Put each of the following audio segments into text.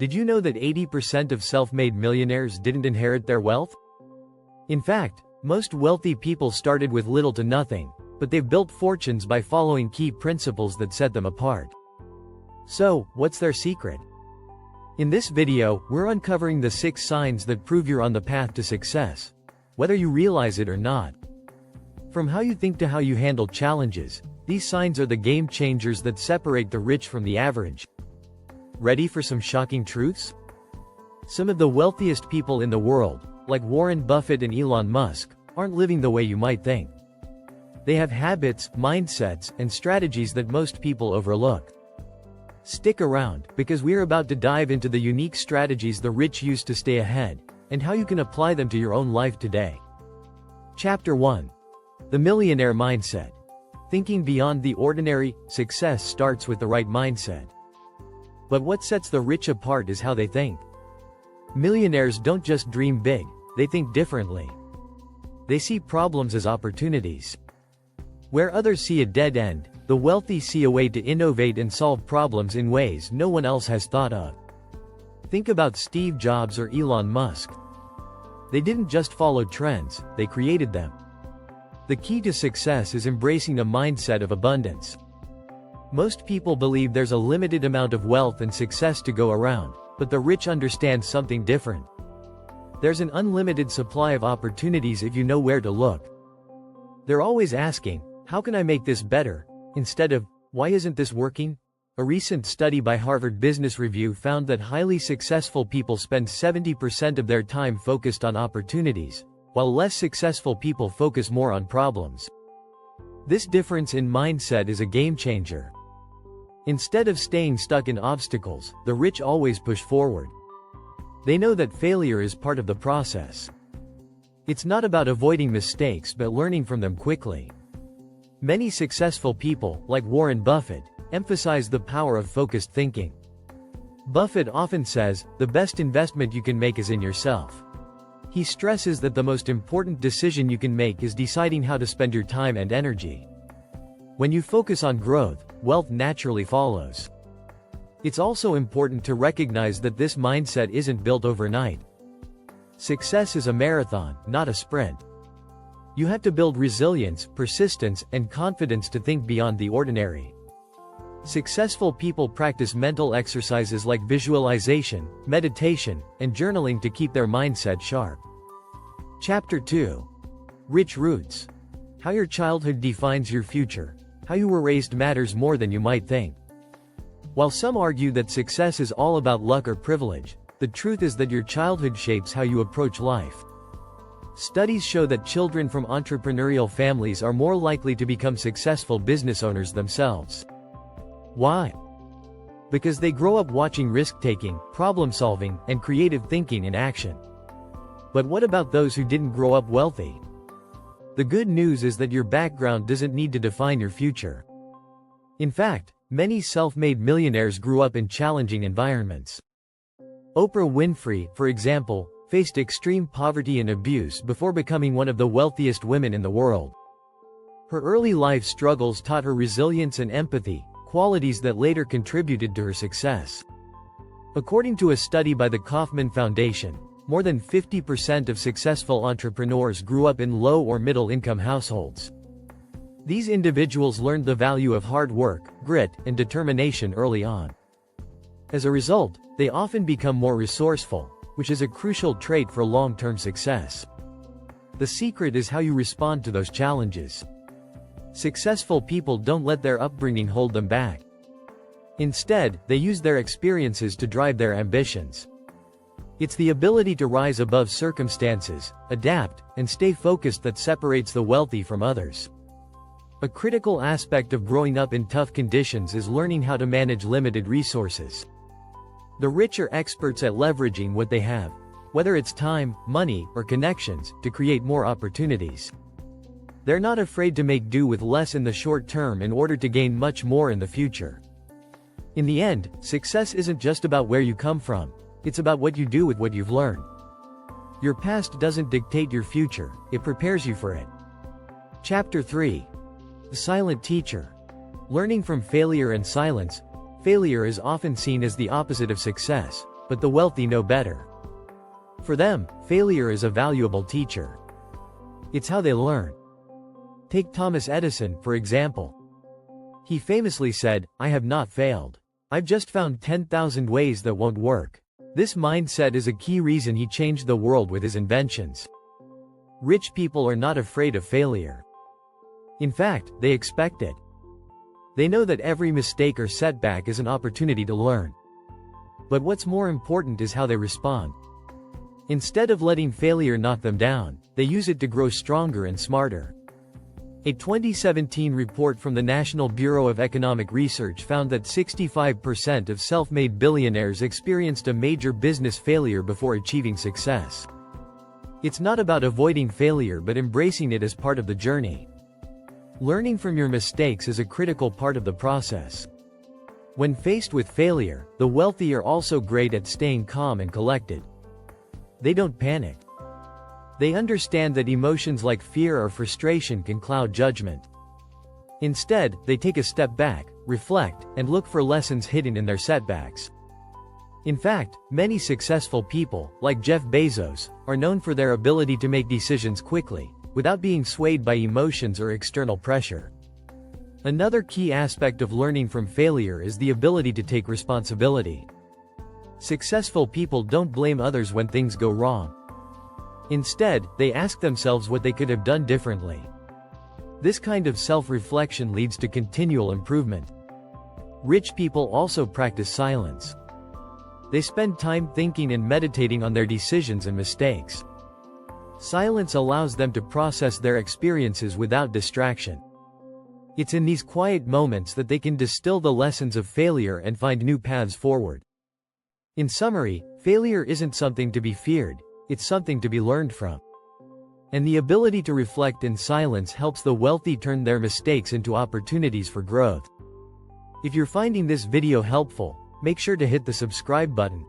Did you know that 80% of self-made millionaires didn't inherit their wealth? In fact, most wealthy people started with little to nothing, but they've built fortunes by following key principles that set them apart. So, what's their secret? In this video, we're uncovering the 6 signs that prove you're on the path to success, whether you realize it or not. From how you think to how you handle challenges, these signs are the game changers that separate the rich from the average. Ready for some shocking truths? Some of the wealthiest people in the world, like Warren Buffett and Elon Musk, aren't living the way you might think. They have habits, mindsets, and strategies that most people overlook. Stick around, because we're about to dive into the unique strategies the rich use to stay ahead, and how you can apply them to your own life today. Chapter 1. The Millionaire Mindset. Thinking beyond the ordinary. Success starts with the right mindset. But what sets the rich apart is how they think. Millionaires don't just dream big, they think differently. They see problems as opportunities. Where others see a dead end, the wealthy see a way to innovate and solve problems in ways no one else has thought of. Think about Steve Jobs or Elon Musk. They didn't just follow trends, they created them. The key to success is embracing a mindset of abundance. Most people believe there's a limited amount of wealth and success to go around, but the rich understand something different. There's an unlimited supply of opportunities if you know where to look. They're always asking, how can I make this better? Instead of, why isn't this working? A recent study by Harvard Business Review found that highly successful people spend 70% of their time focused on opportunities, while less successful people focus more on problems. This difference in mindset is a game changer. Instead of staying stuck in obstacles, the rich always push forward. They know that failure is part of the process. It's not about avoiding mistakes but learning from them quickly. Many successful people, like Warren Buffett, emphasize the power of focused thinking. Buffett often says, the best investment you can make is in yourself. He stresses that the most important decision you can make is deciding how to spend your time and energy. When you focus on growth, wealth naturally follows. It's also important to recognize that this mindset isn't built overnight. Success is a marathon, not a sprint. You have to build resilience, persistence, and confidence to think beyond the ordinary. Successful people practice mental exercises like visualization, meditation, and journaling to keep their mindset sharp. Chapter 2. Rich Roots. How your childhood defines your future. How you were raised matters more than you might think. While some argue that success is all about luck or privilege, the truth is that your childhood shapes how you approach life. Studies show that children from entrepreneurial families are more likely to become successful business owners themselves. Why? Because they grow up watching risk-taking, problem-solving, and creative thinking in action. But what about those who didn't grow up wealthy? The good news is that your background doesn't need to define your future. In fact, many self-made millionaires grew up in challenging environments. Oprah Winfrey, for example, faced extreme poverty and abuse before becoming one of the wealthiest women in the world. Her early life struggles taught her resilience and empathy, qualities that later contributed to her success. According to a study by the Kauffman Foundation, more than 50% of successful entrepreneurs grew up in low or middle-income households. These individuals learned the value of hard work, grit, and determination early on. As a result, they often become more resourceful, which is a crucial trait for long-term success. The secret is how you respond to those challenges. Successful people don't let their upbringing hold them back. Instead, they use their experiences to drive their ambitions. It's the ability to rise above circumstances, adapt, and stay focused that separates the wealthy from others. A critical aspect of growing up in tough conditions is learning how to manage limited resources. The rich are experts at leveraging what they have, whether it's time, money, or connections, to create more opportunities. They're not afraid to make do with less in the short term in order to gain much more in the future. In the end, success isn't just about where you come from, it's about what you do with what you've learned. Your past doesn't dictate your future, it prepares you for it. Chapter 3. The Silent Teacher. Learning from failure and silence. Failure is often seen as the opposite of success, but the wealthy know better. For them, failure is a valuable teacher. It's how they learn. Take Thomas Edison, for example. He famously said, "I have not failed. I've just found 10,000 ways that won't work." This mindset is a key reason he changed the world with his inventions. Rich people are not afraid of failure. In fact, they expect it. They know that every mistake or setback is an opportunity to learn. But what's more important is how they respond. Instead of letting failure knock them down, they use it to grow stronger and smarter. A 2017 report from the National Bureau of Economic Research found that 65% of self-made billionaires experienced a major business failure before achieving success. It's not about avoiding failure but embracing it as part of the journey. Learning from your mistakes is a critical part of the process. When faced with failure, the wealthy are also great at staying calm and collected. They don't panic. They understand that emotions like fear or frustration can cloud judgment. Instead, they take a step back, reflect, and look for lessons hidden in their setbacks. In fact, many successful people, like Jeff Bezos, are known for their ability to make decisions quickly, without being swayed by emotions or external pressure. Another key aspect of learning from failure is the ability to take responsibility. Successful people don't blame others when things go wrong. Instead, they ask themselves what they could have done differently. This kind of self-reflection leads to continual improvement. Rich people also practice silence. They spend time thinking and meditating on their decisions and mistakes. Silence allows them to process their experiences without distraction. It's in these quiet moments that they can distill the lessons of failure and find new paths forward. In summary, failure isn't something to be feared, it's something to be learned from. And the ability to reflect in silence helps the wealthy turn their mistakes into opportunities for growth. If you're finding this video helpful, make sure to hit the subscribe button.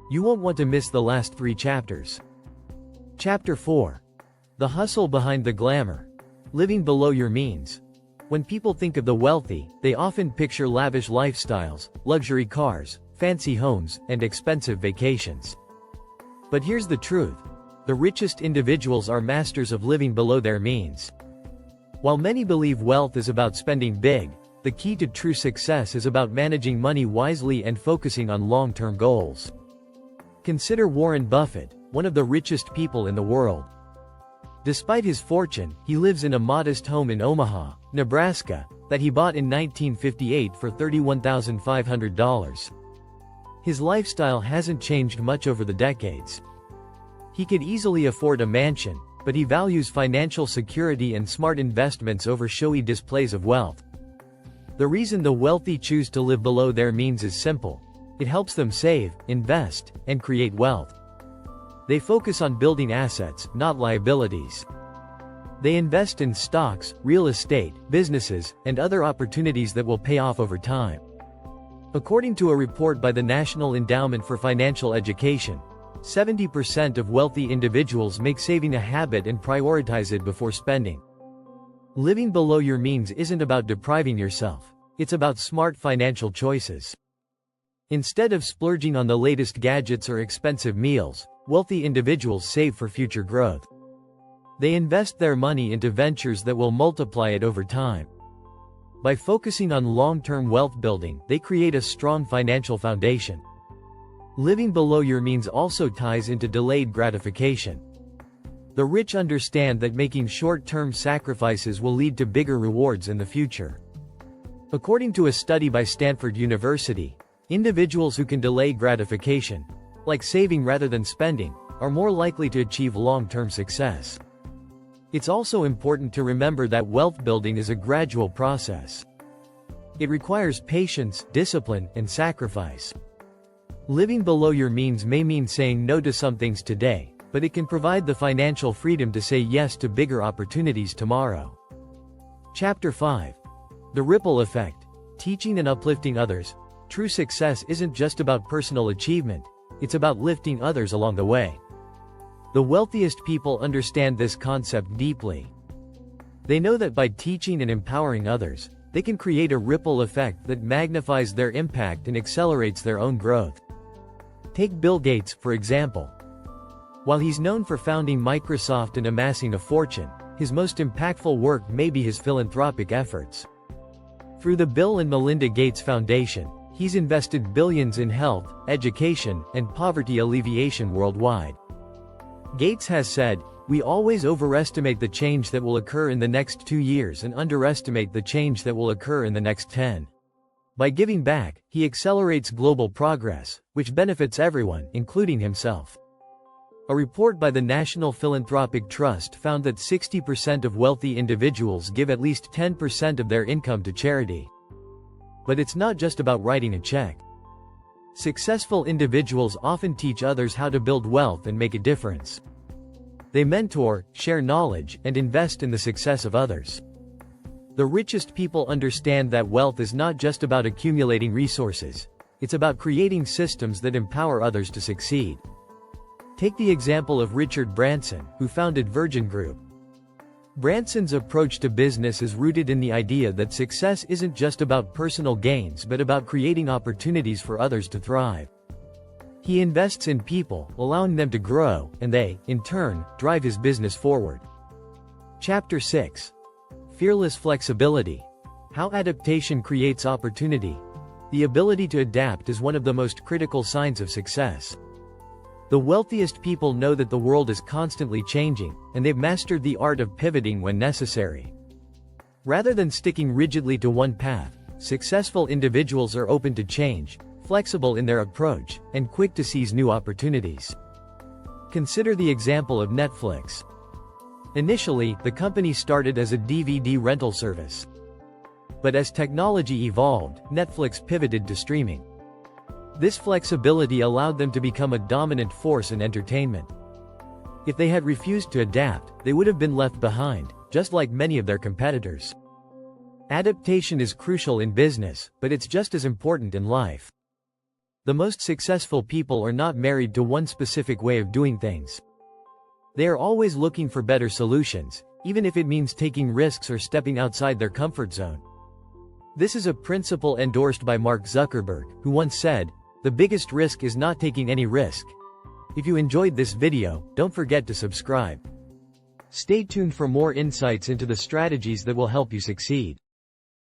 You won't want to miss the last 3 chapters. Chapter 4. The Hustle Behind the Glamour. Living Below Your Means. When people think of the wealthy, they often picture lavish lifestyles, luxury cars, fancy homes, and expensive vacations. But here's the truth. The richest individuals are masters of living below their means. While many believe wealth is about spending big, the key to true success is about managing money wisely and focusing on long-term goals. Consider Warren Buffett, one of the richest people in the world. Despite his fortune, he lives in a modest home in Omaha, Nebraska, that he bought in 1958 for $31,500. His lifestyle hasn't changed much over the decades. He could easily afford a mansion, but he values financial security and smart investments over showy displays of wealth. The reason the wealthy choose to live below their means is simple. It helps them save, invest, and create wealth. They focus on building assets, not liabilities. They invest in stocks, real estate, businesses, and other opportunities that will pay off over time. According to a report by the National Endowment for Financial Education, 70% of wealthy individuals make saving a habit and prioritize it before spending. Living below your means isn't about depriving yourself. It's about smart financial choices. Instead of splurging on the latest gadgets or expensive meals, wealthy individuals save for future growth. They invest their money into ventures that will multiply it over time. By focusing on long-term wealth building, they create a strong financial foundation. Living below your means also ties into delayed gratification. The rich understand that making short-term sacrifices will lead to bigger rewards in the future. According to a study by Stanford University, individuals who can delay gratification, like saving rather than spending, are more likely to achieve long-term success. It's also important to remember that wealth building is a gradual process. It requires patience, discipline, and sacrifice. Living below your means may mean saying no to some things today, but it can provide the financial freedom to say yes to bigger opportunities tomorrow. Chapter 5. The Ripple Effect. Teaching and uplifting others. True success isn't just about personal achievement, it's about lifting others along the way. The wealthiest people understand this concept deeply. They know that by teaching and empowering others, they can create a ripple effect that magnifies their impact and accelerates their own growth. Take Bill Gates, for example. While he's known for founding Microsoft and amassing a fortune, his most impactful work may be his philanthropic efforts. Through the Bill and Melinda Gates Foundation, he's invested billions in health, education, and poverty alleviation worldwide. Gates has said, "We always overestimate the change that will occur in the next 2 years and underestimate the change that will occur in the next 10. By giving back, he accelerates global progress, which benefits everyone, including himself." A report by the National Philanthropic Trust found that 60% of wealthy individuals give at least 10% of their income to charity. But it's not just about writing a check. Successful individuals often teach others how to build wealth and make a difference. They mentor, share knowledge, and invest in the success of others. The richest people understand that wealth is not just about accumulating resources, it's about creating systems that empower others to succeed. Take the example of Richard Branson, who founded Virgin Group. Branson's approach to business is rooted in the idea that success isn't just about personal gains but about creating opportunities for others to thrive. He invests in people, allowing them to grow, and they, in turn, drive his business forward. Chapter 6. Fearless Flexibility. How adaptation creates opportunity. The ability to adapt is one of the most critical signs of success. The wealthiest people know that the world is constantly changing, and they've mastered the art of pivoting when necessary. Rather than sticking rigidly to one path, successful individuals are open to change, flexible in their approach, and quick to seize new opportunities. Consider the example of Netflix. Initially, the company started as a DVD rental service. But as technology evolved, Netflix pivoted to streaming. This flexibility allowed them to become a dominant force in entertainment. If they had refused to adapt, they would have been left behind, just like many of their competitors. Adaptation is crucial in business, but it's just as important in life. The most successful people are not married to one specific way of doing things. They are always looking for better solutions, even if it means taking risks or stepping outside their comfort zone. This is a principle endorsed by Mark Zuckerberg, who once said, "The biggest risk is not taking any risk." If you enjoyed this video, don't forget to subscribe. Stay tuned for more insights into the strategies that will help you succeed.